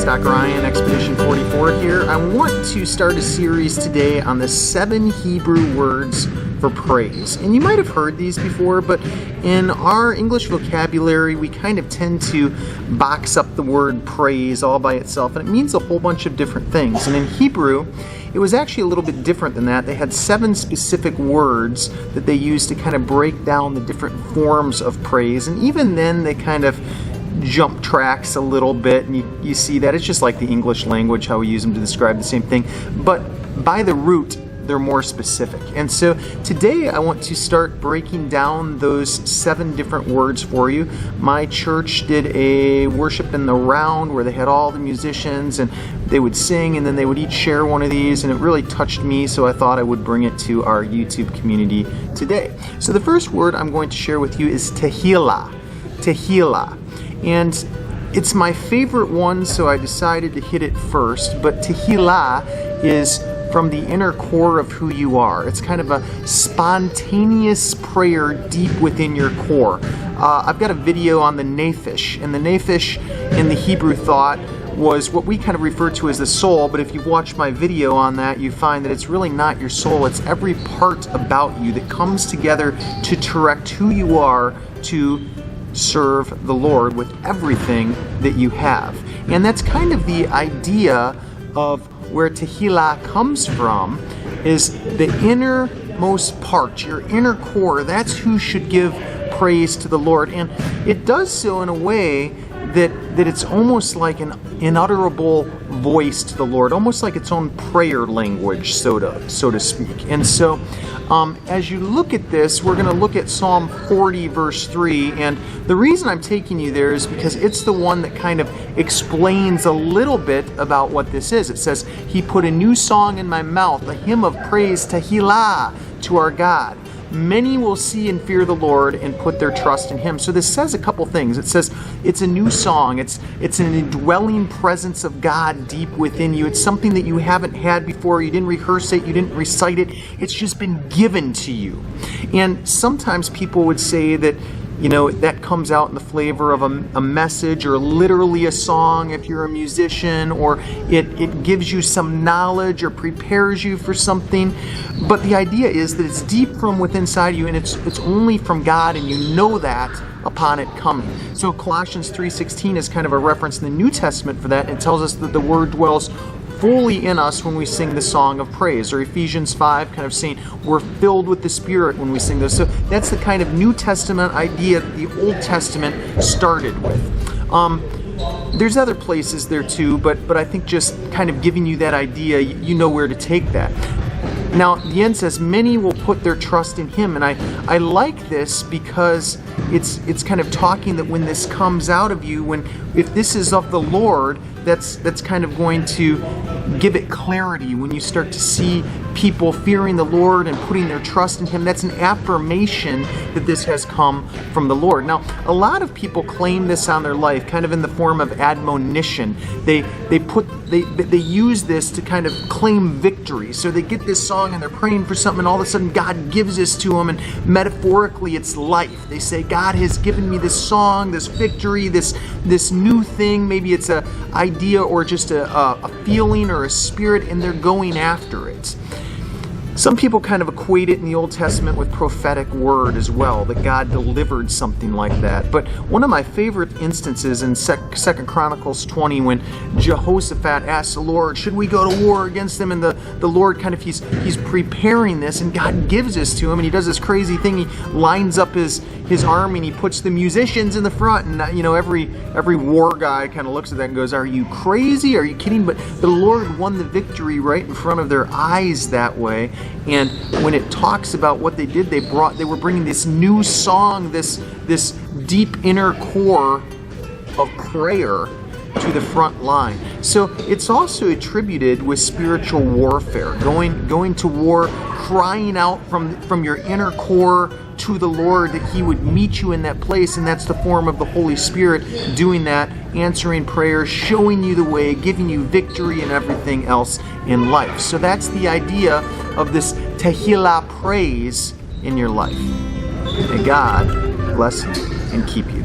Scott Ryan, Expedition 44 here. I want to start a series today on the 7 Hebrew words for praise. And you might have heard these before, but in our English vocabulary, we kind of tend to box up the word praise all by itself, and it means a whole bunch of different things. And in Hebrew, it was actually a little bit different than that. They had 7 specific words that they used to kind of break down the different forms of praise. And even then, they kind of jump tracks a little bit, and you see that. It's just like the English language, how we use them to describe the same thing. But by the root, they're more specific. And so today I want to start breaking down those 7 different words for you. My church did a worship in the round where they had all the musicians and they would sing, and then they would each share one of these, and it really touched me, so I thought I would bring it to our YouTube community today. So the first word I'm going to share with you is TEHILLAH. TEHILLAH. And it's my favorite one, so I decided to hit it first. But TEHILLAH is from the inner core of who you are. It's kind of a spontaneous prayer deep within your core. I've got a video on the nephesh, and the nephesh in the Hebrew thought was what we kind of refer to as the soul, but if you watch my video on that, you find that it's really not your soul. It's every part about you that comes together to direct who you are to serve the Lord with everything that you have. And that's kind of the idea of where TEHILLAH comes from, is the innermost part, your inner core. That's who should give praise to the Lord. And it does so in a way that it's almost like an inutterable voice to the Lord, almost like its own prayer language, so to speak. And so as you look at this, we're going to look at Psalm 40 verse 3, and the reason I'm taking you there is because it's the one that kind of explains a little bit about what this is. It says, "He put a new song in my mouth, a hymn of praise, TEHILLAH, to our God. Many will see and fear the Lord and put their trust in Him." So this says a couple things. It says it's a new song. It's an indwelling presence of God deep within you. It's something that you haven't had before. You didn't rehearse it. You didn't recite it. It's just been given to you. And sometimes people would say that, you know, that comes out in the flavor of a message, or literally a song if you're a musician, or it gives you some knowledge or prepares you for something. But the idea is that it's deep from within inside you, and it's only from God, and you know that upon it coming. So Colossians 3:16 is kind of a reference in the New Testament for that. It tells us that the Word dwells fully in us when we sing the song of praise. Or Ephesians 5 kind of saying we're filled with the Spirit when we sing this. So that's the kind of New Testament idea that the Old Testament started with. There's other places there too, but I think just kind of giving you that idea, you know where to take that. Now, the end says, many will put their trust in Him. And I like this because it's kind of talking that when this comes out of you, if this is of the Lord, that's kind of going to give it clarity. When you start to see people fearing the Lord and putting their trust in Him, that's an affirmation that this has come from the Lord. Now, a lot of people claim this on their life, kind of in the form of admonition. They use this to kind of claim victory. So they get this song and they're praying for something, and all of a sudden God gives this to them, and metaphorically it's life. They say, God has given me this song, this victory, this new thing. Maybe it's an idea or just a feeling or a spirit, and they're going after it. Some people kind of equate it in the Old Testament with prophetic word as well, that God delivered something like that. But one of my favorite instances in 2 Chronicles 20, when Jehoshaphat asks the Lord, should we go to war against them? And the Lord kind of, he's preparing this, and God gives this to him, and he does this crazy thing. He lines up his army, and he puts the musicians in the front, and you know, every war guy kind of looks at that and goes, are you crazy? Are you kidding? But the Lord won the victory right in front of their eyes that way. And when it talks about what they did, they were bringing this new song, this deep inner core of prayer to the front line. So it's also attributed with spiritual warfare, going to war, crying out from your inner core to the Lord, that He would meet you in that place, and that's the form of the Holy Spirit doing that, answering prayers, showing you the way, giving you victory and everything else in life. So that's the idea of this TEHILLAH praise in your life. May God bless you and keep you.